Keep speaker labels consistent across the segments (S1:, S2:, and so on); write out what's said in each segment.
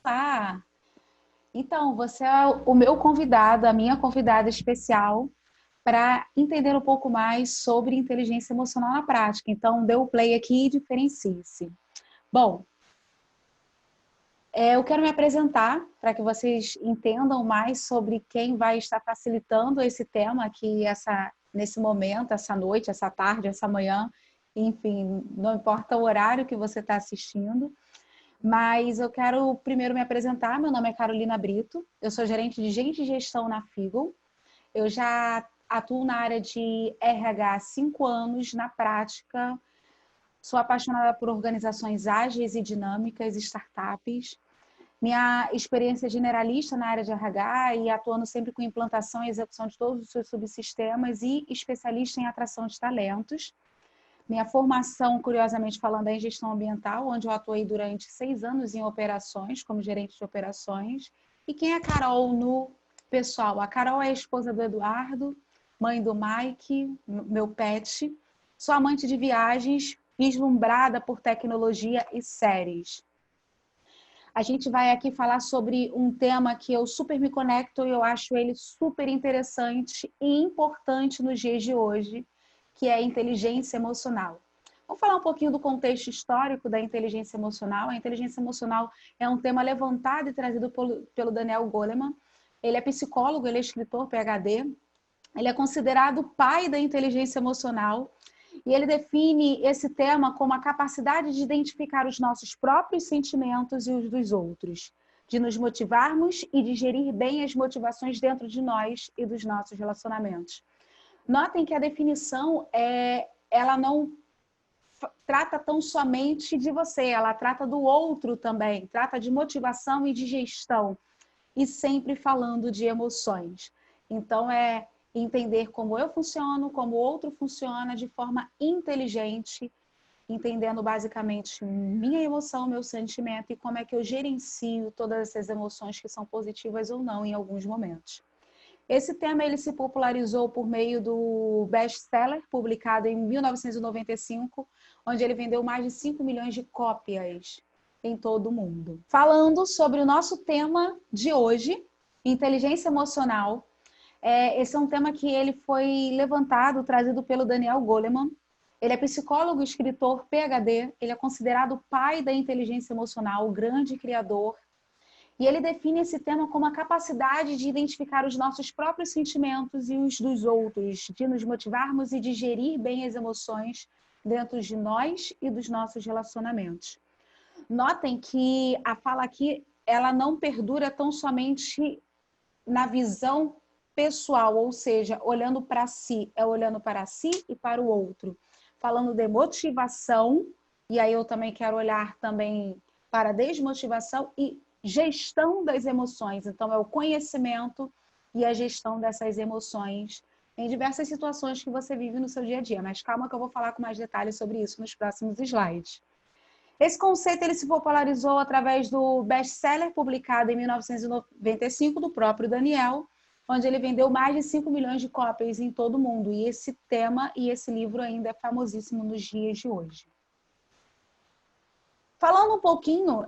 S1: Olá! Então, você é o meu convidado, a minha convidada especial, para entender um pouco mais sobre inteligência emocional na prática. Então, dê o play aqui e diferencie-se. Bom, eu quero me apresentar para que vocês entendam mais sobre quem vai estar facilitando esse tema aqui nesse momento, essa noite, essa tarde, essa manhã, enfim, não importa o horário que você está assistindo. Mas eu quero primeiro me apresentar. Meu nome é Carolina Brito, eu sou gerente de gente e gestão na Figo. Eu já atuo na área de RH há 5 anos, na prática. Sou apaixonada por organizações ágeis e dinâmicas, startups. Minha experiência é generalista na área de RH e atuando sempre com implantação e execução de todos os seus subsistemas e especialista em atração de talentos. Minha formação, curiosamente falando, é em gestão ambiental, onde eu atuei durante 6 anos em operações, como gerente de operações. E quem é a Carol no pessoal? A Carol é a esposa do Eduardo, mãe do Mike, meu pet. Sou amante de viagens, vislumbrada por tecnologia e séries. A gente vai aqui falar sobre um tema que eu super me conecto e eu acho ele super interessante e importante nos dias de hoje, que é a inteligência emocional. Vamos falar um pouquinho do contexto histórico da inteligência emocional. A inteligência emocional é um tema levantado e trazido pelo Daniel Goleman. Ele é psicólogo, ele é escritor, PhD. Ele é considerado o pai da inteligência emocional e ele define esse tema como a capacidade de identificar os nossos próprios sentimentos e os dos outros, de nos motivarmos e de gerir bem as motivações dentro de nós e dos nossos relacionamentos. Notem que a definição ela não trata tão somente de você, ela trata do outro também, trata de motivação e de gestão, e sempre falando de emoções. Então, é entender como eu funciono, como o outro funciona de forma inteligente, entendendo basicamente minha emoção, meu sentimento e como é que eu gerencio todas essas emoções que são positivas ou não em alguns momentos. Esse tema ele se popularizou por meio do best-seller, publicado em 1995, onde ele vendeu mais de 5 milhões de cópias em todo o mundo. Falando sobre o nosso tema de hoje, inteligência emocional. Esse é um tema que ele foi levantado, trazido pelo Daniel Goleman. Ele é psicólogo, escritor, PhD. Ele é considerado o pai da inteligência emocional, o grande criador. E ele define esse tema como a capacidade de identificar os nossos próprios sentimentos e os dos outros, de nos motivarmos e de gerir bem as emoções dentro de nós e dos nossos relacionamentos. Notem que a fala aqui, ela não perdura tão somente na visão pessoal, ou seja, olhando para si, é olhando para si e para o outro. Falando de motivação, e aí eu também quero olhar também para desmotivação e gestão das emoções. Então, é o conhecimento e a gestão dessas emoções em diversas situações que você vive no seu dia a dia. Mas calma que eu vou falar com mais detalhes sobre isso nos próximos slides. Esse conceito ele se popularizou através do best-seller publicado em 1995 do próprio Daniel, onde ele vendeu mais de 5 milhões de cópias em todo o mundo. E esse tema e esse livro ainda é famosíssimo nos dias de hoje. Falando um pouquinho,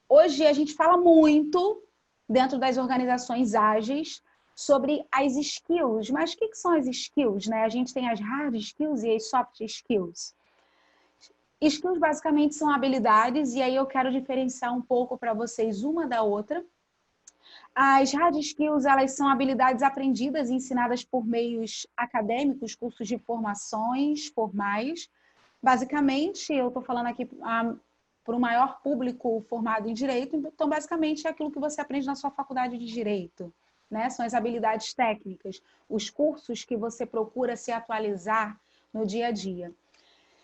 S1: hoje a gente fala muito dentro das organizações ágeis sobre as skills. Mas o que são as skills, né? A gente tem as hard skills e as soft skills. Skills basicamente são habilidades, e aí eu quero diferenciar um pouco para vocês uma da outra. As hard skills, elas são habilidades aprendidas e ensinadas por meios acadêmicos, cursos de formações formais. Basicamente, eu estou falando aqui para o maior público formado em Direito, então basicamente é aquilo que você aprende na sua faculdade de Direito, né? São as habilidades técnicas, os cursos que você procura se atualizar no dia a dia.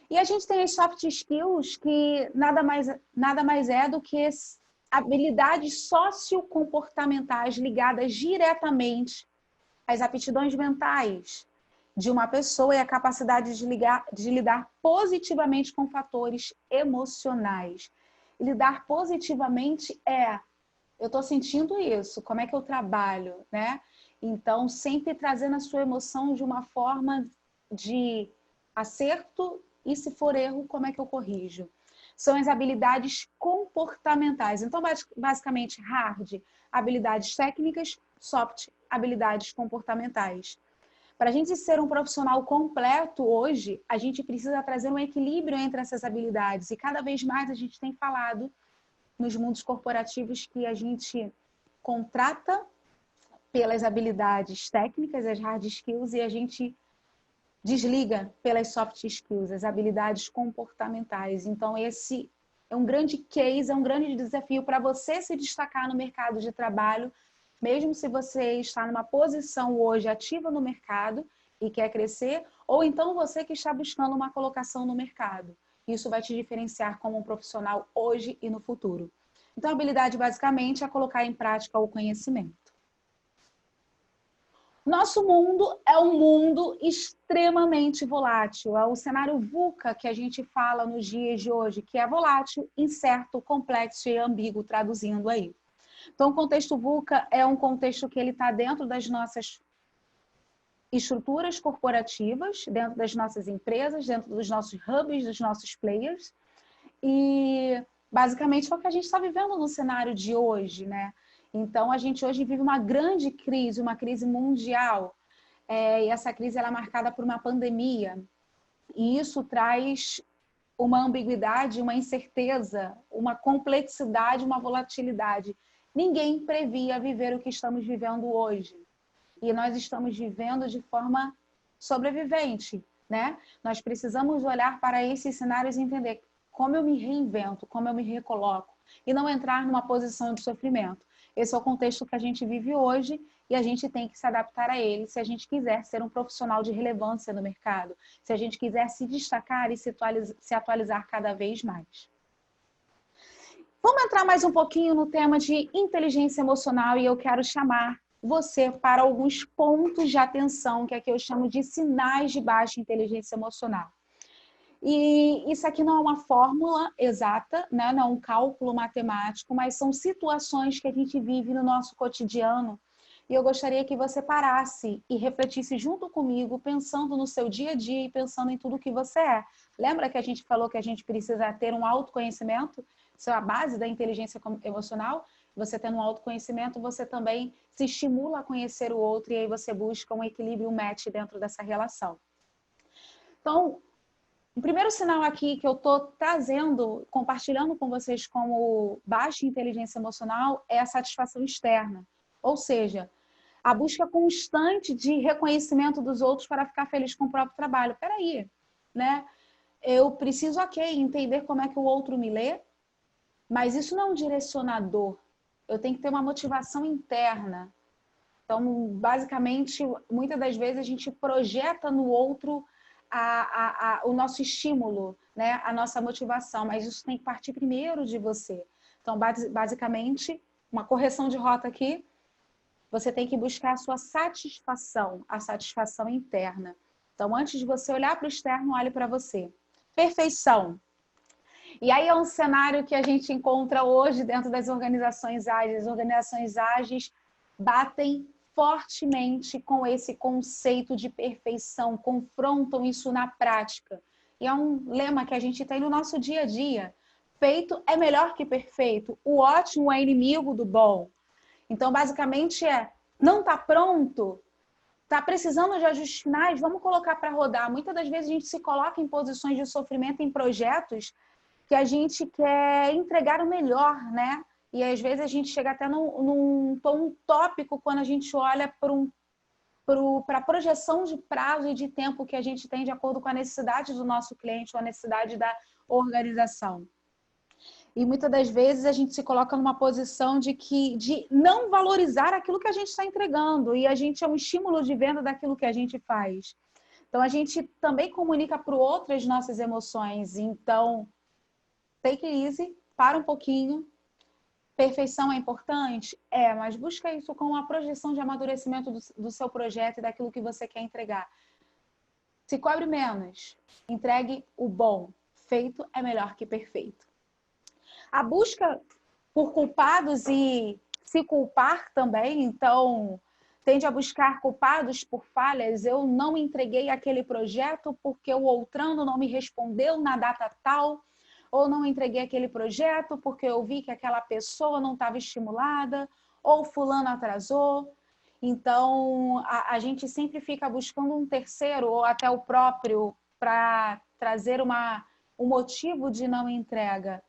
S1: E a gente tem as soft skills, que nada mais é do que habilidades sociocomportamentais ligadas diretamente às aptidões mentais de uma pessoa e a capacidade de lidar positivamente com fatores emocionais. E lidar positivamente eu estou sentindo isso, como é que eu trabalho, né? Então, sempre trazendo a sua emoção de uma forma de acerto e, se for erro, como é que eu corrijo? são as habilidades comportamentais. Então, basicamente, hard, habilidades técnicas, soft, habilidades comportamentais. Para a gente ser um profissional completo hoje, a gente precisa trazer um equilíbrio entre essas habilidades. E cada vez mais a gente tem falado nos mundos corporativos que a gente contrata pelas habilidades técnicas, as hard skills, e a gente desliga pelas soft skills, as habilidades comportamentais. Então, esse é um grande case, é um grande desafio para você se destacar no mercado de trabalho, mesmo se você está numa posição hoje ativa no mercado e quer crescer, ou então você que está buscando uma colocação no mercado. Isso vai te diferenciar como um profissional hoje e no futuro. Então, a habilidade basicamente é colocar em prática o conhecimento. Nosso mundo é um mundo extremamente volátil. É o cenário VUCA que a gente fala nos dias de hoje, que é volátil, incerto, complexo e ambíguo, traduzindo aí. Então, o contexto VUCA é um contexto que ele está dentro das nossas estruturas corporativas, dentro das nossas empresas, dentro dos nossos hubs, dos nossos players. E, basicamente, é o que a gente está vivendo no cenário de hoje, né? Então, a gente hoje vive uma grande crise, uma crise mundial. E essa crise ela é marcada por uma pandemia. E isso traz uma ambiguidade, uma incerteza, uma complexidade, uma volatilidade. Ninguém previa viver o que estamos vivendo hoje. E nós estamos vivendo de forma sobrevivente, né? Nós precisamos olhar para esses cenários e entender como eu me reinvento, como eu me recoloco, e não entrar numa posição de sofrimento. Esse é o contexto que a gente vive hoje e a gente tem que se adaptar a ele se a gente quiser ser um profissional de relevância no mercado, se a gente quiser se destacar e se atualizar cada vez mais. Vamos entrar mais um pouquinho no tema de inteligência emocional e eu quero chamar você para alguns pontos de atenção, que aqui eu chamo de sinais de baixa inteligência emocional. E isso aqui não é uma fórmula exata, né? Não é um cálculo matemático, mas são situações que a gente vive no nosso cotidiano. E eu gostaria que você parasse e refletisse junto comigo, pensando no seu dia a dia e pensando em tudo que você é. Lembra que a gente falou que a gente precisa ter um autoconhecimento? Isso é a base da inteligência emocional. Você tendo um autoconhecimento, você também se estimula a conhecer o outro e aí você busca um equilíbrio, um match dentro dessa relação. Então, o primeiro sinal aqui que eu estou trazendo, compartilhando com vocês como baixa inteligência emocional é a satisfação externa. Ou seja, a busca constante de reconhecimento dos outros para ficar feliz com o próprio trabalho. Peraí, né? Eu preciso, entender como é que o outro me lê, mas isso não é um direcionador. Eu tenho que ter uma motivação interna. Então, basicamente, muitas das vezes a gente projeta no outro o nosso estímulo, né? A nossa motivação, mas isso tem que partir primeiro de você. Então, basicamente, uma correção de rota aqui, você tem que buscar a sua satisfação, a satisfação interna. Então, antes de você olhar para o externo, olhe para você. Perfeição. E aí é um cenário que a gente encontra hoje dentro das organizações ágeis. As organizações ágeis batem fortemente com esse conceito de perfeição, confrontam isso na prática. E é um lema que a gente tem no nosso dia a dia. Feito é melhor que perfeito. O ótimo é inimigo do bom. Então, basicamente, não está pronto, está precisando de ajustes finais, vamos colocar para rodar. Muitas das vezes a gente se coloca em posições de sofrimento em projetos que a gente quer entregar o melhor, né? E às vezes a gente chega até num tom utópico quando a gente olha para a projeção de prazo e de tempo que a gente tem de acordo com a necessidade do nosso cliente ou a necessidade da organização. E muitas das vezes a gente se coloca numa posição de não valorizar aquilo que a gente está entregando. E a gente é um estímulo de venda daquilo que a gente faz. Então, a gente também comunica para o outro as nossas emoções. Então, take it easy, para um pouquinho. Perfeição é importante? Mas busca isso com uma projeção de amadurecimento do seu projeto e daquilo que você quer entregar. Se cobre menos, entregue o bom. Feito é melhor que perfeito. A busca por culpados e se culpar também, então, tende a buscar culpados por falhas. Eu não entreguei aquele projeto porque o outrano não me respondeu na data tal. ou não entreguei aquele projeto porque eu vi que aquela pessoa não estava estimulada, ou fulano atrasou. Então, a gente sempre fica buscando um terceiro ou até o próprio para trazer um motivo de não entrega.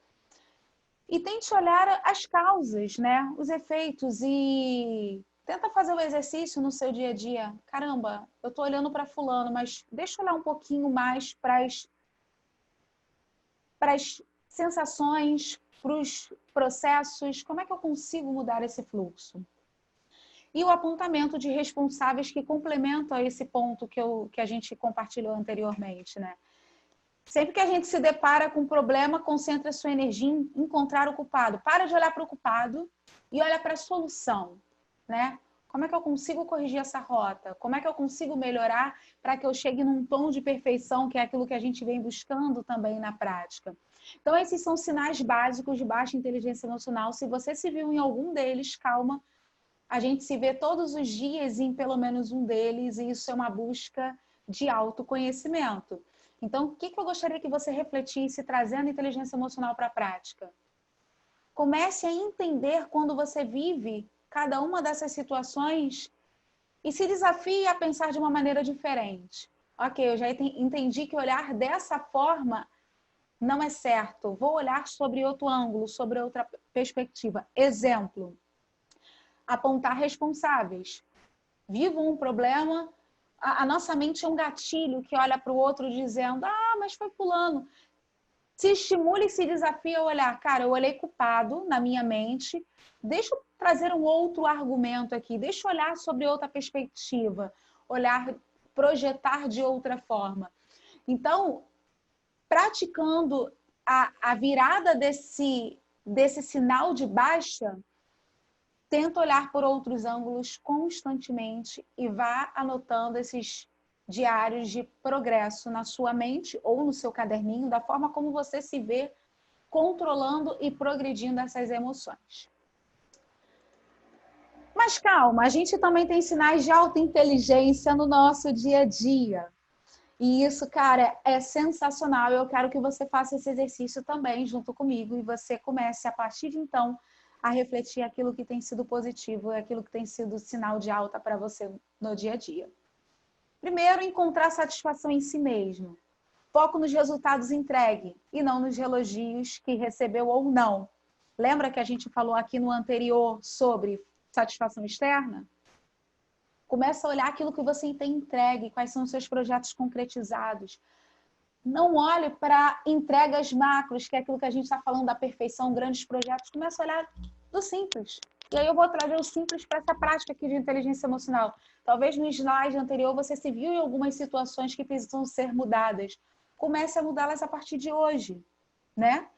S1: E tente olhar as causas, né? Os efeitos e tenta fazer o exercício no seu dia a dia. Caramba, eu estou olhando para fulano, mas deixa eu olhar um pouquinho mais para as sensações, para os processos. Como é que eu consigo mudar esse fluxo? E o apontamento de responsáveis que complementam esse ponto que a gente compartilhou anteriormente, né? Sempre que a gente se depara com um problema, concentra sua energia em encontrar o culpado. Para de olhar para o culpado e olha para a solução, né? Como é que eu consigo corrigir essa rota? Como é que eu consigo melhorar para que eu chegue num tom de perfeição, que é aquilo que a gente vem buscando também na prática? Então, esses são sinais básicos de baixa inteligência emocional. Se você se viu em algum deles, calma. A gente se vê todos os dias em pelo menos um deles, e isso é uma busca de autoconhecimento. Então, o que eu gostaria que você refletisse trazendo inteligência emocional para a prática? Comece a entender quando você vive cada uma dessas situações e se desafie a pensar de uma maneira diferente. Ok, eu já entendi que olhar dessa forma não é certo. Vou olhar sobre outro ângulo, sobre outra perspectiva. Exemplo, apontar responsáveis. Vivo um problema, a nossa mente é um gatilho que olha para o outro dizendo, mas foi fulano. Se estimula e se desafia a olhar. Cara, eu olhei culpado na minha mente, deixa eu trazer um outro argumento aqui, deixa eu olhar sobre outra perspectiva, olhar, projetar de outra forma. Então, praticando a virada desse sinal de baixa, tenta olhar por outros ângulos constantemente e vá anotando esses diários de progresso na sua mente ou no seu caderninho, da forma como você se vê controlando e progredindo essas emoções. Mas calma, a gente também tem sinais de alta inteligência no nosso dia a dia. E isso, cara, é sensacional. Eu quero que você faça esse exercício também junto comigo e você comece a partir de então a refletir aquilo que tem sido positivo, aquilo que tem sido sinal de alta para você no dia a dia. Primeiro, encontrar satisfação em si mesmo. Foco nos resultados entregue e não nos elogios que recebeu ou não. Lembra que a gente falou aqui no anterior sobre satisfação externa? Começa a olhar aquilo que você tem entregue, quais são os seus projetos concretizados. Não olhe para entregas macros, que é aquilo que a gente está falando da perfeição, grandes projetos. Começa a olhar do simples. E aí eu vou trazer o simples para essa prática aqui de inteligência emocional. Talvez no slide anterior você se viu em algumas situações que precisam ser mudadas. Comece a mudá-las a partir de hoje, né?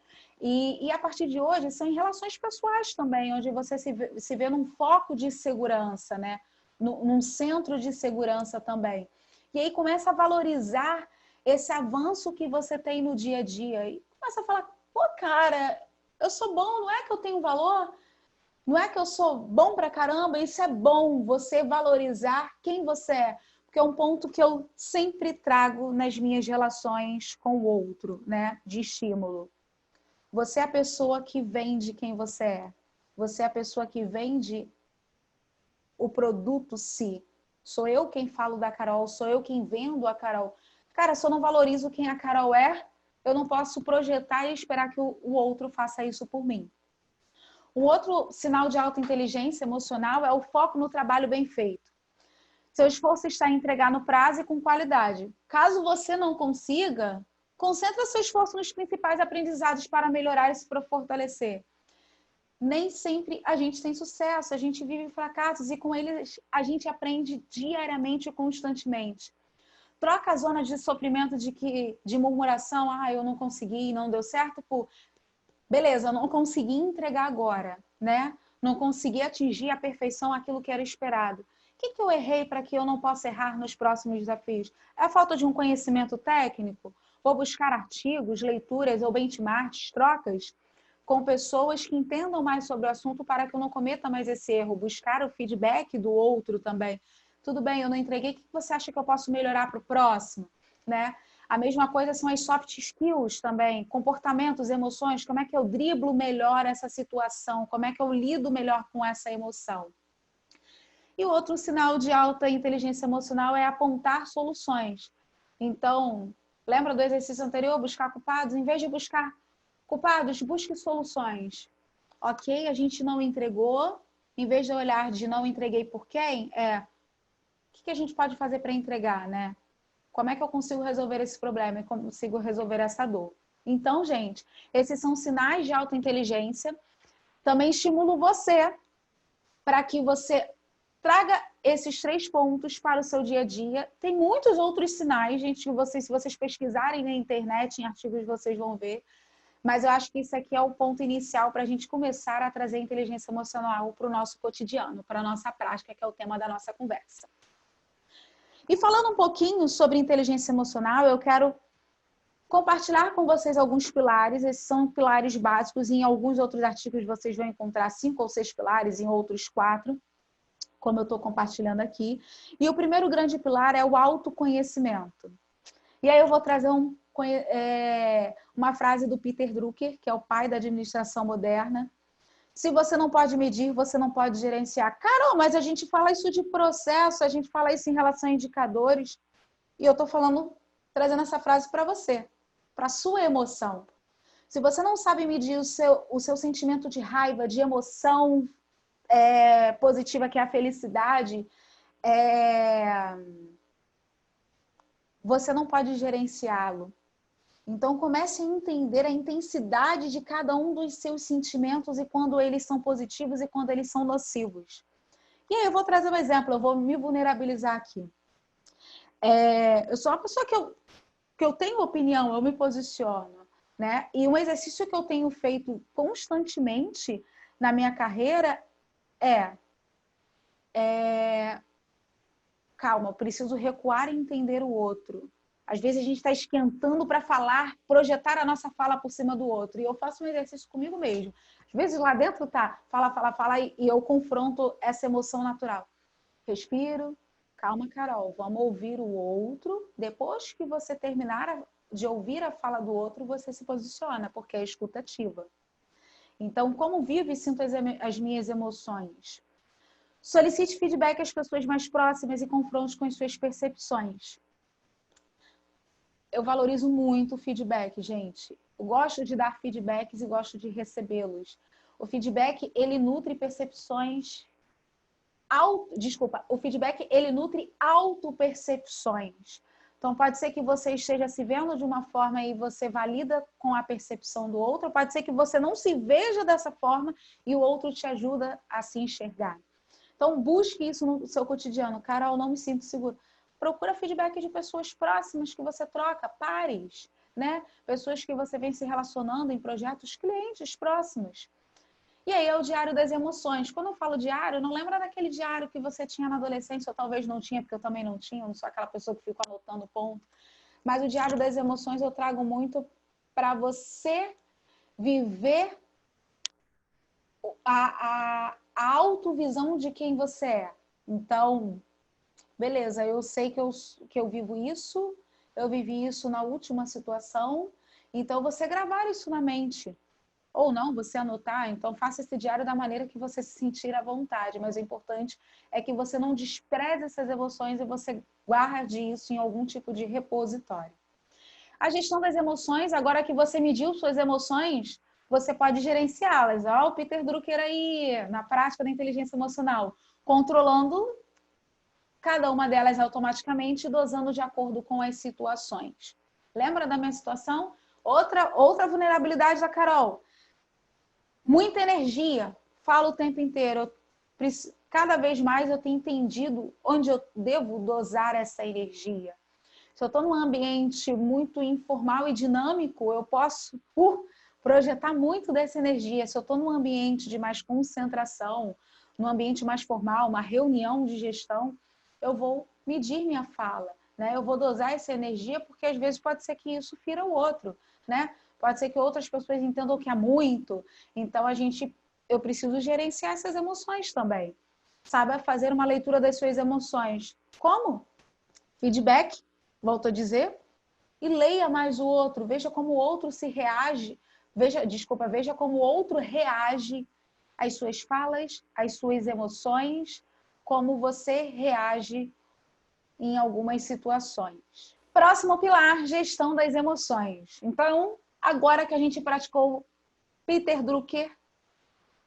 S1: E a partir de hoje são em relações pessoais também, onde você se vê num foco de segurança, né? Num centro de segurança também. E aí começa a valorizar esse avanço que você tem no dia a dia. E começa a falar, pô, cara, eu sou bom, não é que eu tenho valor? Não é que eu sou bom pra caramba? Isso é bom, você valorizar quem você é. Porque é um ponto que eu sempre trago nas minhas relações com o outro, né? De estímulo. Você é a pessoa que vende quem você é. Você é a pessoa que vende o produto si. Sou eu quem falo da Carol, sou eu quem vendo a Carol. Cara, se eu não valorizo quem a Carol é, eu não posso projetar e esperar que o outro faça isso por mim. Um outro sinal de alta inteligência emocional é o foco no trabalho bem feito. Seu esforço está em entregar no prazo e com qualidade. Caso você não consiga, concentre seu esforço nos principais aprendizados para melhorar e se fortalecer. Nem sempre a gente tem sucesso, a gente vive fracassos e com eles a gente aprende diariamente e constantemente. Troca a zona de sofrimento de murmuração, eu não consegui, não deu certo, por beleza, eu não consegui entregar agora, né? Não consegui atingir a perfeição aquilo que era esperado. O que eu errei para que eu não possa errar nos próximos desafios? É a falta de um conhecimento técnico? Vou buscar artigos, leituras ou benchmarks, trocas com pessoas que entendam mais sobre o assunto para que eu não cometa mais esse erro. Buscar o feedback do outro também. Tudo bem, eu não entreguei, o que você acha que eu posso melhorar para o próximo? Né? A mesma coisa são as soft skills também, comportamentos, emoções, como é que eu driblo melhor essa situação, como é que eu lido melhor com essa emoção. E o outro sinal de alta inteligência emocional é apontar soluções. Então, lembra do exercício anterior, buscar culpados? Em vez de buscar culpados, busque soluções. Ok, a gente não entregou, em vez de olhar de não entreguei por quem, o que a gente pode fazer para entregar, né? Como é que eu consigo resolver esse problema e consigo resolver essa dor? Então, gente, esses são sinais de alta inteligência. Também estimulo você para que você traga esses 3 pontos para o seu dia a dia. Tem muitos outros sinais, gente, que vocês, se vocês pesquisarem na internet, em artigos, vocês vão ver. Mas eu acho que isso aqui é o ponto inicial para a gente começar a trazer a inteligência emocional para o nosso cotidiano, para a nossa prática, que é o tema da nossa conversa. E falando um pouquinho sobre inteligência emocional, eu quero compartilhar com vocês alguns pilares. Esses são pilares básicos. Em alguns outros artigos vocês vão encontrar 5 ou 6 pilares, em outros 4, como eu estou compartilhando aqui. E o primeiro grande pilar é o autoconhecimento. E aí eu vou trazer uma frase do Peter Drucker, que é o pai da administração moderna. Se você não pode medir, você não pode gerenciar. Carol, mas a gente fala isso de processo, a gente fala isso em relação a indicadores. E eu estou trazendo essa frase para você, para a sua emoção. Se você não sabe medir o seu sentimento de raiva, de emoção positiva, que é a felicidade, você não pode gerenciá-lo. Então, comece a entender a intensidade de cada um dos seus sentimentos e quando eles são positivos e quando eles são nocivos. E aí eu vou trazer um exemplo, eu vou me vulnerabilizar aqui. Eu sou uma pessoa que eu tenho opinião, eu me posiciono, né? E um exercício que eu tenho feito constantemente na minha carreira calma, eu preciso recuar e entender o outro. Às vezes a gente está esquentando para falar, projetar a nossa fala por cima do outro. E eu faço um exercício comigo mesmo. Às vezes lá dentro tá fala, e eu confronto essa emoção natural. Respiro, calma, Carol, vamos ouvir o outro. Depois que você terminar de ouvir a fala do outro, você se posiciona, porque é escutativa. Então, como vivo e sinto as minhas emoções? Solicite feedback às pessoas mais próximas e confronte com as suas percepções. Eu valorizo muito o feedback, gente. Eu gosto de dar feedbacks e gosto de recebê-los. O feedback, ele nutre percepções... o feedback, ele nutre autopercepções. Então, pode ser que você esteja se vendo de uma forma e você valida com a percepção do outro. Pode ser que você não se veja dessa forma e o outro te ajuda a se enxergar. Então, busque isso no seu cotidiano. Carol, não me sinto segura. Procura feedback de pessoas próximas que você troca, pares, né? Pessoas que você vem se relacionando em projetos, clientes próximos. E aí é o diário das emoções. Quando eu falo diário, não lembra daquele diário que você tinha na adolescência, ou talvez não tinha, porque eu também não tinha, eu não sou aquela pessoa que fica anotando ponto. Mas o diário das emoções eu trago muito para você viver a autovisão de quem você é. Então, beleza, eu sei que eu vivo isso, eu vivi isso na última situação, então você gravar isso na mente. Ou não, você anotar, então faça esse diário da maneira que você se sentir à vontade, mas o importante é que você não despreze essas emoções e você guarde isso em algum tipo de repositório. A gestão das emoções, agora que você mediu suas emoções, você pode gerenciá-las. Ó, o Peter Drucker aí, na prática da inteligência emocional, controlando cada uma delas automaticamente, dosando de acordo com as situações. Lembra da minha situação? Outra vulnerabilidade da Carol. Muita energia, falo o tempo inteiro. Cada vez mais eu tenho entendido onde eu devo dosar essa energia. Se eu estou num ambiente muito informal e dinâmico, eu posso projetar muito dessa energia. Se eu estou num ambiente de mais concentração, num ambiente mais formal, uma reunião de gestão, eu vou medir minha fala, né? Eu vou dosar essa energia, porque às vezes pode ser que isso fira o outro, né? Pode ser que outras pessoas entendam que é muito. Então, eu preciso gerenciar essas emoções também. Saiba fazer uma leitura das suas emoções. Como? Feedback, volto a dizer. E leia mais o outro, veja como o outro se reage, veja como o outro reage às suas falas, às suas emoções, como você reage em algumas situações. Próximo pilar, gestão das emoções. Então, agora que a gente praticou Peter Drucker,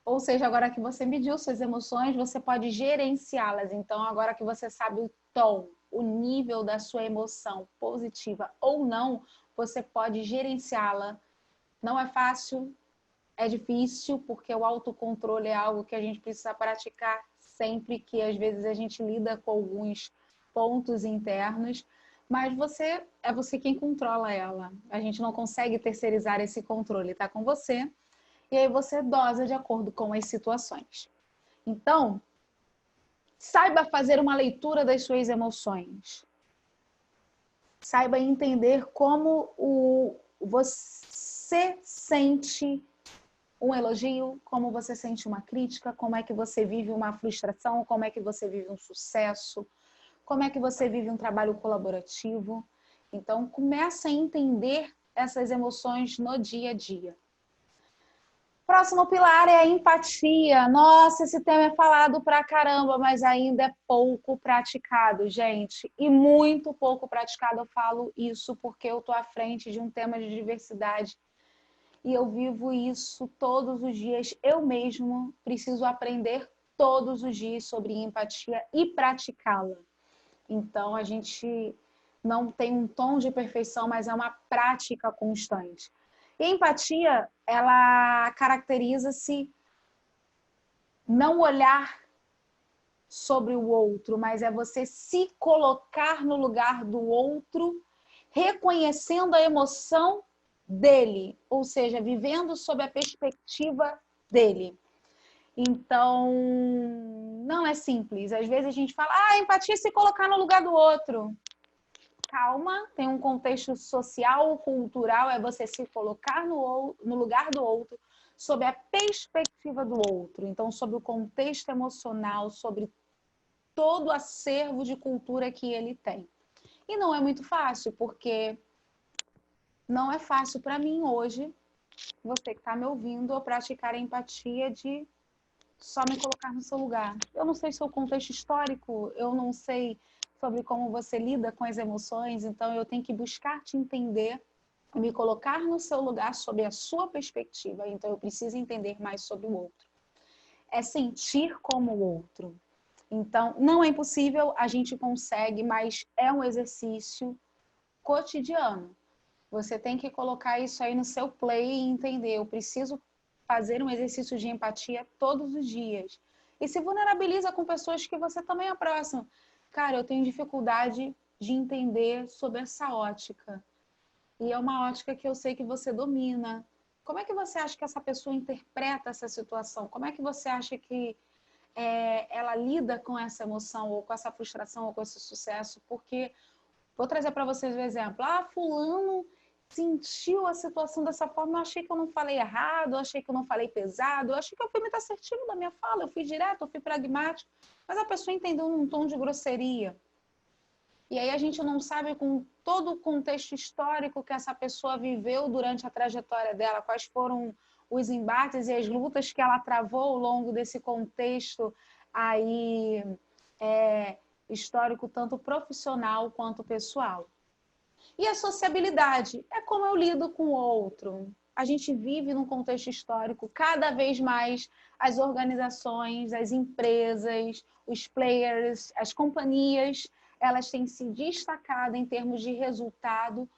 S1: ou seja, agora que você mediu suas emoções, você pode gerenciá-las. Então, agora que você sabe o tom, o nível da sua emoção, positiva ou não, você pode gerenciá-la. Não é fácil, é difícil, porque o autocontrole é algo que a gente precisa praticar sempre, que às vezes a gente lida com alguns pontos internos, mas é você quem controla ela. A gente não consegue terceirizar esse controle, tá com você. E aí você dosa de acordo com as situações. Então, saiba fazer uma leitura das suas emoções. Saiba entender como você sente um elogio, como você sente uma crítica, como é que você vive uma frustração, como é que você vive um sucesso, como é que você vive um trabalho colaborativo. Então, começa a entender essas emoções no dia a dia. Próximo pilar é a empatia. Nossa, esse tema é falado pra caramba, mas ainda é pouco praticado, gente. E muito pouco praticado. Eu falo isso porque eu tô à frente de um tema de diversidade e eu vivo isso todos os dias. Eu mesmo preciso aprender todos os dias sobre empatia e praticá-la. Então, a gente não tem um tom de perfeição, mas é uma prática constante. E a empatia, ela caracteriza-se não olhar sobre o outro, mas é você se colocar no lugar do outro, reconhecendo a emoção dele, ou seja, vivendo sob a perspectiva dele. Então, não é simples. Às vezes a gente fala, empatia é se colocar no lugar do outro. Calma, tem um contexto social, cultural, é você se colocar no lugar do outro, sob a perspectiva do outro. Então, sobre o contexto emocional, sobre todo o acervo de cultura que ele tem. E não é muito fácil, porque não é fácil para mim hoje, você que está me ouvindo, eu praticar a empatia de só me colocar no seu lugar. Eu não sei seu contexto histórico, eu não sei sobre como você lida com as emoções, então eu tenho que buscar te entender, me colocar no seu lugar sob a sua perspectiva, então eu preciso entender mais sobre o outro. É sentir como o outro. Então, não é impossível, a gente consegue, mas é um exercício cotidiano. Você tem que colocar isso aí no seu play e entender, eu preciso fazer um exercício de empatia todos os dias. E se vulnerabiliza com pessoas que você também é próximo. Cara, eu tenho dificuldade de entender sobre essa ótica. E é uma ótica que eu sei que você domina. Como é que você acha que essa pessoa interpreta essa situação? Como é que você acha que ela lida com essa emoção, ou com essa frustração, ou com esse sucesso? Porque, vou trazer para vocês um exemplo. Fulano sentiu a situação dessa forma, eu achei que eu não falei errado, eu achei que eu não falei pesado, eu achei que eu fui muito assertivo na minha fala, eu fui direto, eu fui pragmático, mas a pessoa entendeu num tom de grosseria. E aí a gente não sabe com todo o contexto histórico que essa pessoa viveu durante a trajetória dela, quais foram os embates e as lutas que ela travou ao longo desse contexto aí histórico, tanto profissional quanto pessoal. E a sociabilidade é como eu lido com o outro. A gente vive num contexto histórico, cada vez mais as organizações, as empresas, os players, as companhias, elas têm se destacado em termos de resultado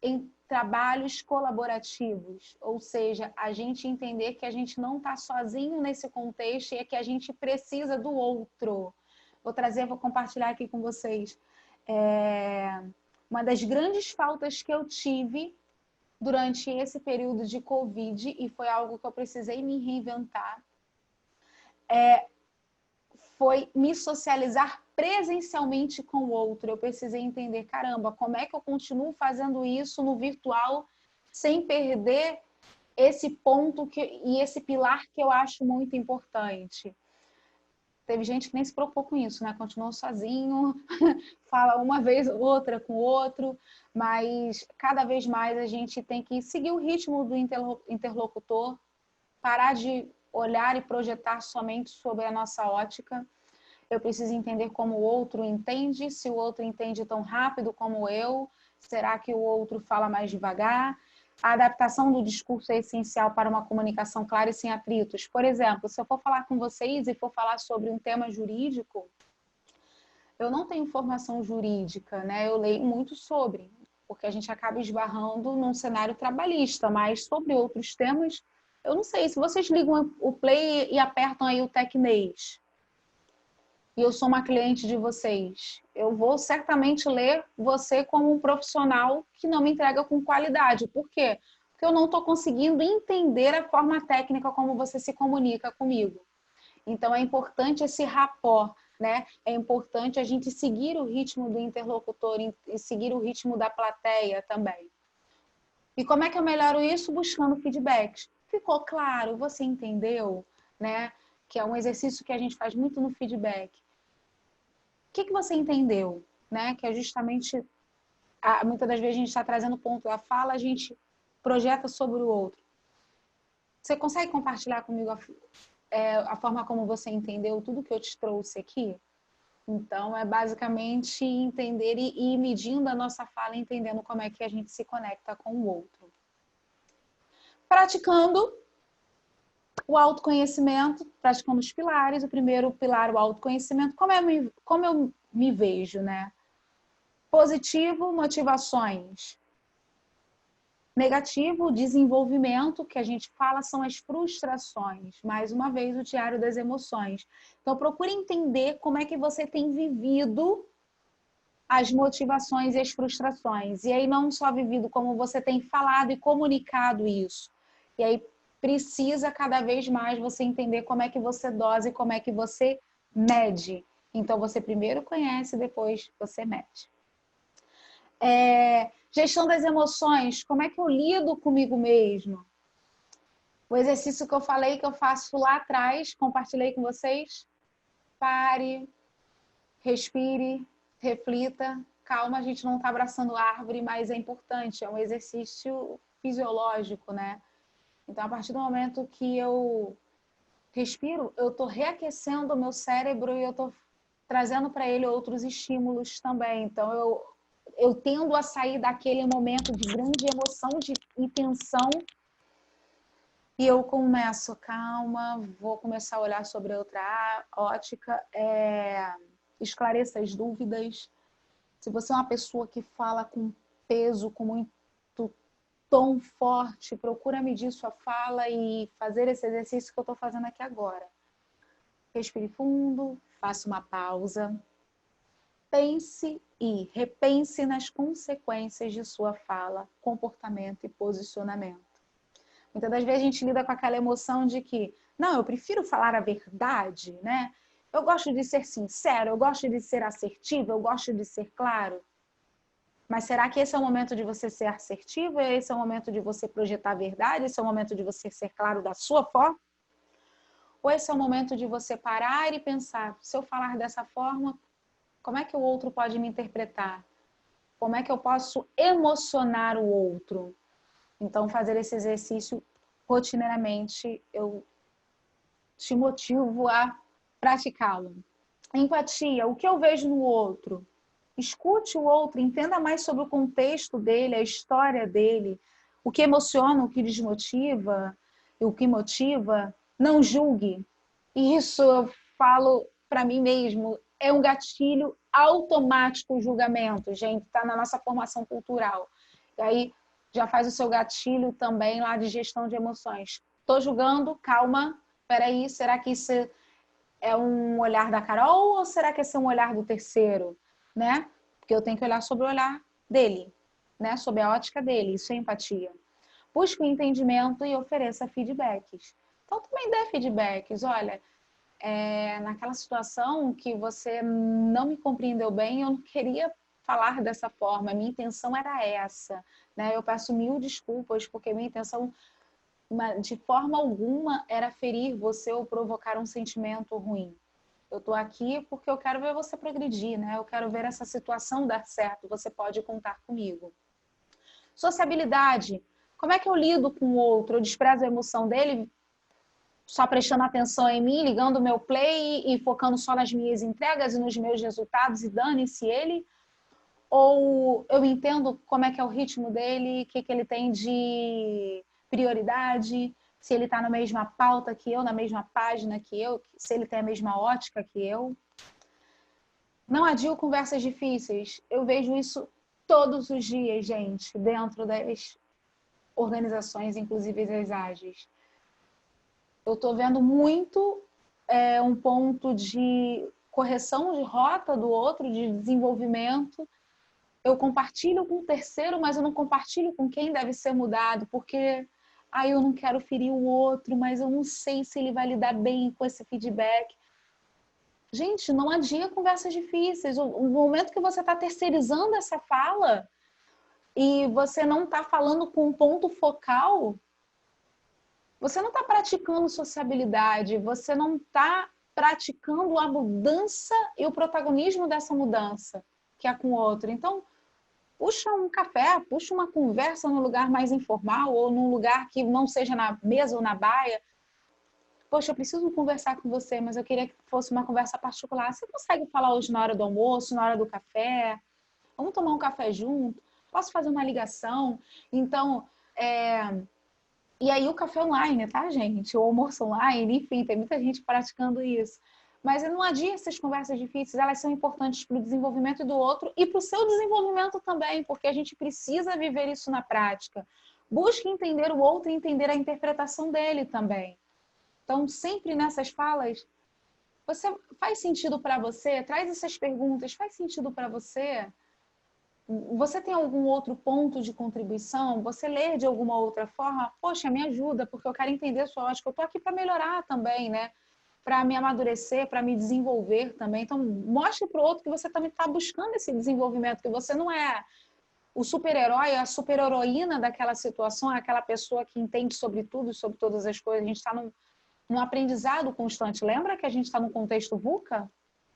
S1: em trabalhos colaborativos, ou seja, a gente entender que a gente não está sozinho nesse contexto e é que a gente precisa do outro. Vou compartilhar aqui com vocês. Uma das grandes faltas que eu tive durante esse período de Covid, e foi algo que eu precisei me reinventar, foi me socializar presencialmente com o outro. Eu precisei entender, caramba, como é que eu continuo fazendo isso no virtual sem perder esse ponto e esse pilar que eu acho muito importante. teve gente que nem se preocupou com isso, né? Continuou sozinho, fala uma vez ou outra com o outro, mas cada vez mais a gente tem que seguir o ritmo do interlocutor, parar de olhar e projetar somente sobre a nossa ótica. Eu preciso entender como o outro entende, se o outro entende tão rápido como eu, será que o outro fala mais devagar? A adaptação do discurso é essencial para uma comunicação clara e sem atritos. Por exemplo, se eu for falar com vocês e for falar sobre um tema jurídico, eu não tenho formação jurídica, né? Eu leio muito sobre, porque a gente acaba esbarrando num cenário trabalhista, mas sobre outros temas, eu não sei. Se vocês ligam o play e apertam aí o Tecnês, e eu sou uma cliente de vocês, eu vou certamente ler você como um profissional que não me entrega com qualidade. Por quê? Porque eu não estou conseguindo entender a forma técnica como você se comunica comigo. Então, é importante esse rapport, né? É importante a gente seguir o ritmo do interlocutor e seguir o ritmo da plateia também. E como é que eu melhoro isso? Buscando feedbacks. Ficou claro? Você entendeu? Né? Que é um exercício que a gente faz muito no feedback. O que você entendeu? Né? Que é justamente, muitas das vezes a gente está trazendo o ponto da fala, a gente projeta sobre o outro. Você consegue compartilhar comigo a forma como você entendeu tudo que eu te trouxe aqui? Então, é basicamente entender e ir medindo a nossa fala, entendendo como é que a gente se conecta com o outro. Praticando o autoconhecimento, praticando os pilares. O primeiro pilar, o autoconhecimento, como eu me vejo, né? Positivo, motivações. Negativo, desenvolvimento, que a gente fala são as frustrações. Mais uma vez, o diário das emoções. Então, procure entender como é que você tem vivido as motivações e as frustrações. E aí, não só vivido, como você tem falado e comunicado isso. E aí, precisa cada vez mais você entender como é que você dosa e como é que você mede. Então, você primeiro conhece, depois você mede. Gestão das emoções, como é que eu lido comigo mesmo? O exercício que eu falei, que eu faço lá atrás, compartilhei com vocês. Pare, respire, reflita. Calma, a gente não está abraçando árvore, mas é importante, é um exercício fisiológico, né? Então, a partir do momento que eu respiro, eu estou reaquecendo o meu cérebro e eu estou trazendo para ele outros estímulos também. Então, eu tendo a sair daquele momento de grande emoção e tensão e eu começo, calma, vou começar a olhar sobre outra ótica, esclareça as dúvidas. Se você é uma pessoa que fala com peso, com muito tom forte, procura medir sua fala e fazer esse exercício que eu estou fazendo aqui agora. Respire fundo, faça uma pausa. Pense e repense nas consequências de sua fala, comportamento e posicionamento. Muitas das vezes a gente lida com aquela emoção de que, não, eu prefiro falar a verdade, né? Eu gosto de ser sincero, eu gosto de ser assertivo, eu gosto de ser claro. Mas será que esse é o momento de você ser assertivo? Esse é o momento de você projetar a verdade? Esse é o momento de você ser claro da sua forma? Ou esse é o momento de você parar e pensar, se eu falar dessa forma, como é que o outro pode me interpretar? Como é que eu posso emocionar o outro? Então, fazer esse exercício rotineiramente, eu te motivo a praticá-lo. Empatia, o que eu vejo no outro? Escute o outro, entenda mais sobre o contexto dele, a história dele, o que emociona, o que desmotiva, o que motiva. Não julgue. Isso eu falo para mim mesmo, é um gatilho automático o julgamento, gente, está na nossa formação cultural. E aí já faz o seu gatilho também lá de gestão de emoções. Estou julgando, calma, peraí, será que isso é um olhar da Carol ou será que esse é um olhar do terceiro? Né? Porque eu tenho que olhar sobre o olhar dele, né? Sobre a ótica dele, isso é empatia. Busque o entendimento e ofereça feedbacks. Então, também dê feedbacks. Olha, naquela situação que você não me compreendeu bem, eu não queria falar dessa forma, a minha intenção era essa. Né? Eu peço mil desculpas, porque minha intenção de forma alguma era ferir você ou provocar um sentimento ruim. Eu estou aqui porque eu quero ver você progredir, né? Eu quero ver essa situação dar certo. Você pode contar comigo. Sociabilidade. Como é que eu lido com o outro? Eu desprezo a emoção dele, só prestando atenção em mim, ligando o meu play e focando só nas minhas entregas e nos meus resultados e dane-se ele? Ou eu entendo como é que é o ritmo dele, o que, que ele tem de prioridade, se ele está na mesma pauta que eu, na mesma página que eu, se ele tem a mesma ótica que eu. Não adio conversas difíceis. Eu vejo isso todos os dias, gente, dentro das organizações, inclusive as ágeis. Eu estou vendo muito um ponto de correção de rota do outro, de desenvolvimento. Eu compartilho com o terceiro, mas eu não compartilho com quem deve ser mudado, porque eu não quero ferir o outro, mas eu não sei se ele vai lidar bem com esse feedback. Gente, não adia conversas difíceis. O momento que você está terceirizando essa fala e você não está falando com um ponto focal, você não está praticando sociabilidade, você não está praticando a mudança e o protagonismo dessa mudança, que é com o outro. Então, puxa um café, puxa uma conversa num lugar mais informal ou num lugar que não seja na mesa ou na baia. Poxa, eu preciso conversar com você, mas eu queria que fosse uma conversa particular. Você consegue falar hoje na hora do almoço, na hora do café? Vamos tomar um café junto? Posso fazer uma ligação? Então, e aí o café online, tá, gente? O almoço online, enfim, tem muita gente praticando isso. Mas não adia essas conversas difíceis, elas são importantes para o desenvolvimento do outro e para o seu desenvolvimento também, porque a gente precisa viver isso na prática. Busque entender o outro e entender a interpretação dele também. Então, sempre nessas falas, você faz sentido para você? Traz essas perguntas, faz sentido para você? Você tem algum outro ponto de contribuição? Você lê de alguma outra forma? Poxa, me ajuda, porque eu quero entender a sua ótica. Eu estou aqui para melhorar também, né? Para me amadurecer, para me desenvolver também. Então, mostre para o outro que você também está buscando esse desenvolvimento, que você não é o super-herói, a super-heroína daquela situação, aquela pessoa que entende sobre tudo, sobre todas as coisas. A gente está num aprendizado constante. Lembra que a gente está no contexto VUCA?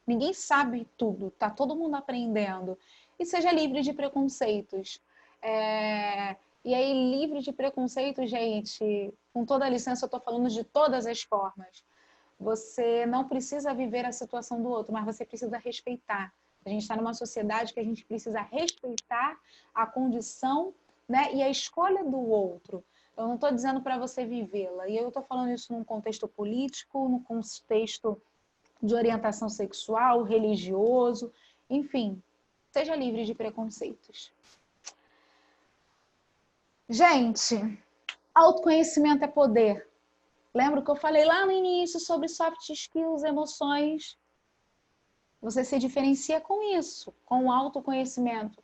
S1: Ninguém sabe tudo, está todo mundo aprendendo. E seja livre de preconceitos. E aí, livre de preconceitos, gente, com toda a licença, eu estou falando de todas as formas. Você não precisa viver a situação do outro, mas você precisa respeitar. A gente está numa sociedade que a gente precisa respeitar a condição, né, e a escolha do outro. Eu não estou dizendo para você vivê-la. E eu estou falando isso num contexto político, num contexto de orientação sexual, religioso, enfim. Seja livre de preconceitos. Gente, autoconhecimento é poder. Lembra que eu falei lá no início sobre soft skills, emoções? Você se diferencia com isso, com o autoconhecimento.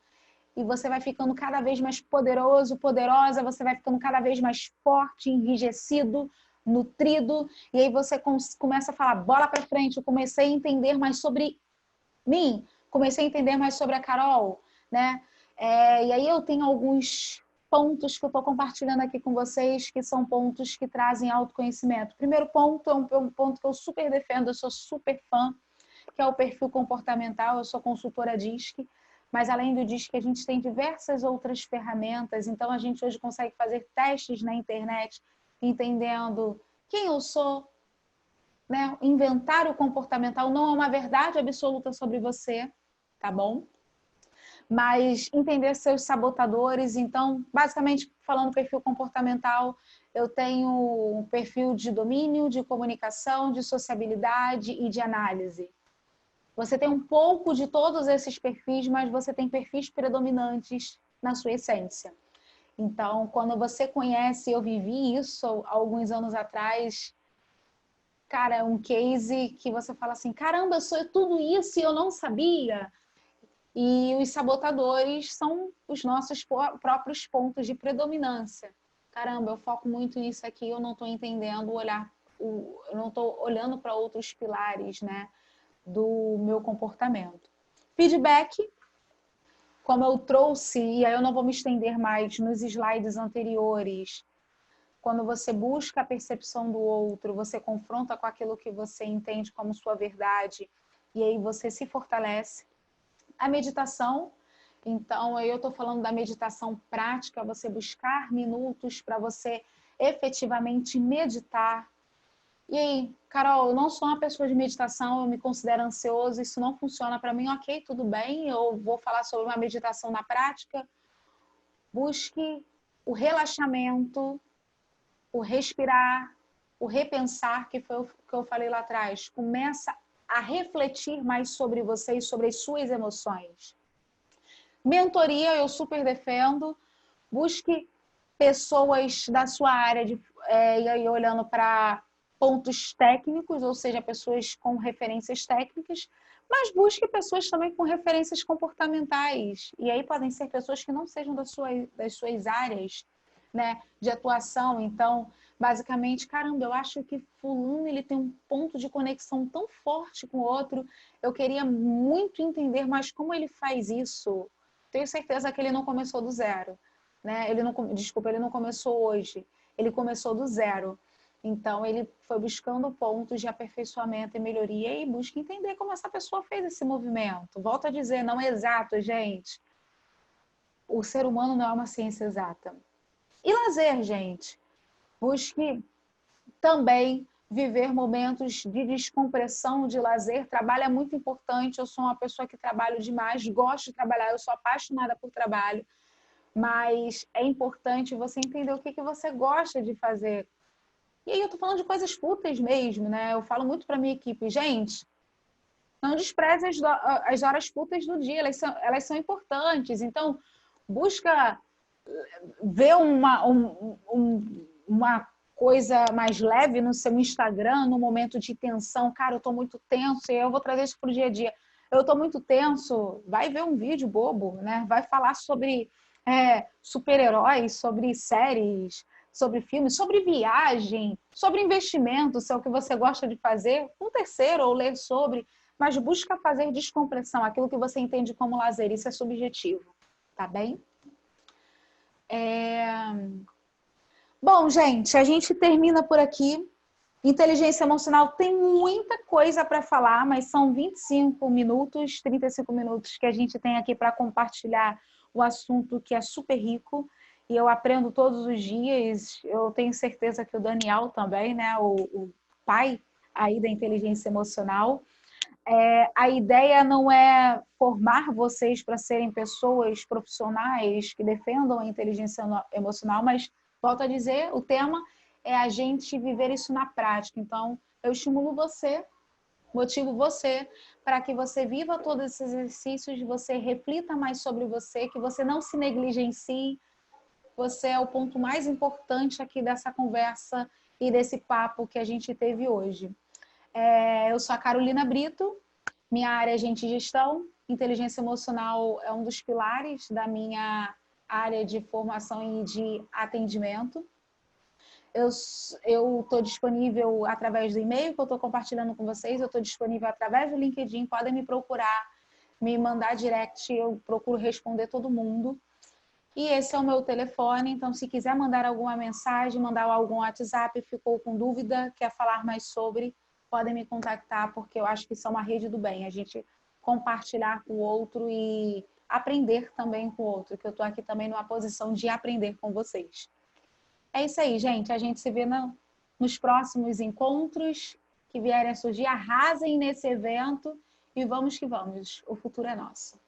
S1: E você vai ficando cada vez mais poderoso, poderosa, você vai ficando cada vez mais forte, enrijecido, nutrido. E aí você começa a falar, bola para frente, eu comecei a entender mais sobre mim, comecei a entender mais sobre a Carol, né? E aí eu tenho alguns pontos que eu estou compartilhando aqui com vocês, que são pontos que trazem autoconhecimento. Primeiro ponto é um ponto que eu super defendo, eu sou super fã, que é o perfil comportamental. Eu sou consultora DISC, mas além do DISC a gente tem diversas outras ferramentas, então a gente hoje consegue fazer testes na internet, entendendo quem eu sou, né? Inventário comportamental não é uma verdade absoluta sobre você, tá bom? Mas entender seus sabotadores. Então, basicamente, falando perfil comportamental, eu tenho um perfil de domínio, de comunicação, de sociabilidade e de análise. Você tem um pouco de todos esses perfis, mas você tem perfis predominantes na sua essência. Então, quando você conhece, eu vivi isso há alguns anos atrás, cara, é um case que você fala assim, caramba, eu sou tudo isso e eu não sabia. E os sabotadores são os nossos próprios pontos de predominância. Caramba, eu foco muito nisso aqui, eu não estou entendendo eu não estou olhando para outros pilares, né, do meu comportamento. Feedback, como eu trouxe, e aí eu não vou me estender mais nos slides anteriores, quando você busca a percepção do outro, você confronta com aquilo que você entende como sua verdade, e aí você se fortalece. A meditação, então eu estou falando da meditação prática, você buscar minutos para você efetivamente meditar. E aí, Carol, eu não sou uma pessoa de meditação, eu me considero ansioso, isso não funciona para mim, ok, tudo bem, eu vou falar sobre uma meditação na prática. Busque o relaxamento, o respirar, o repensar, que foi o que eu falei lá atrás. Começa a refletir mais sobre você e sobre as suas emoções. Mentoria, eu super defendo. Busque pessoas da sua área, e aí olhando para pontos técnicos, ou seja, pessoas com referências técnicas, mas busque pessoas também com referências comportamentais. E aí podem ser pessoas que não sejam das suas áreas, né, de atuação. Então, basicamente, caramba, eu acho que fulano ele tem um ponto de conexão tão forte com o outro, eu queria muito entender, mas como ele faz isso? Tenho certeza que ele não começou do zero, né? Ele não começou hoje, ele começou do zero. Então, ele foi buscando pontos de aperfeiçoamento e melhoria e busca entender como essa pessoa fez esse movimento. Volto a dizer, não é exato, gente. O ser humano não é uma ciência exata. E lazer, gente. Busque também viver momentos de descompressão, de lazer. Trabalho é muito importante. Eu sou uma pessoa que trabalho demais, gosto de trabalhar, eu sou apaixonada por trabalho. Mas é importante você entender o que você gosta de fazer. E aí eu tô falando de coisas fúteis mesmo, né? Eu falo muito para minha equipe, gente, não despreze as horas fúteis do dia, elas são importantes. Então, busca ver uma coisa mais leve no seu Instagram, no momento de tensão. Cara, eu tô muito tenso e eu vou trazer isso pro dia a dia. Eu tô muito tenso, vai ver um vídeo bobo, né? Vai falar sobre super-heróis, sobre séries, sobre filmes, sobre viagem, sobre investimento, se é o que você gosta de fazer, um terceiro ou ler sobre, mas busca fazer descompressão, aquilo que você entende como lazer, isso é subjetivo, tá bem? Bom, gente, a gente termina por aqui. Inteligência emocional tem muita coisa para falar, mas são 25 minutos, 35 minutos que a gente tem aqui para compartilhar o assunto que é super rico e eu aprendo todos os dias. Eu tenho certeza que o Daniel também, né, o pai aí da inteligência emocional. A ideia não é formar vocês para serem pessoas profissionais que defendam a inteligência emocional, mas, volto a dizer, o tema é a gente viver isso na prática. Então, eu estimulo você, motivo você, para que você viva todos esses exercícios, você reflita mais sobre você, que você não se negligencie. Você é o ponto mais importante aqui dessa conversa e desse papo que a gente teve hoje. Eu sou a Carolina Brito, minha área é agente de gestão, inteligência emocional é um dos pilares da minha área de formação e de atendimento. Eu estou disponível através do e-mail que eu estou compartilhando com vocês, eu estou disponível através do LinkedIn, podem me procurar, me mandar direct, eu procuro responder todo mundo. E esse é o meu telefone, então se quiser mandar alguma mensagem, mandar algum WhatsApp, ficou com dúvida, quer falar mais sobre, podem me contactar, porque eu acho que isso é uma rede do bem, a gente compartilhar com o outro e aprender também com o outro, que eu estou aqui também numa posição de aprender com vocês. É isso aí, gente, a gente se vê nos próximos encontros que vierem a surgir, arrasem nesse evento e vamos que vamos, o futuro é nosso.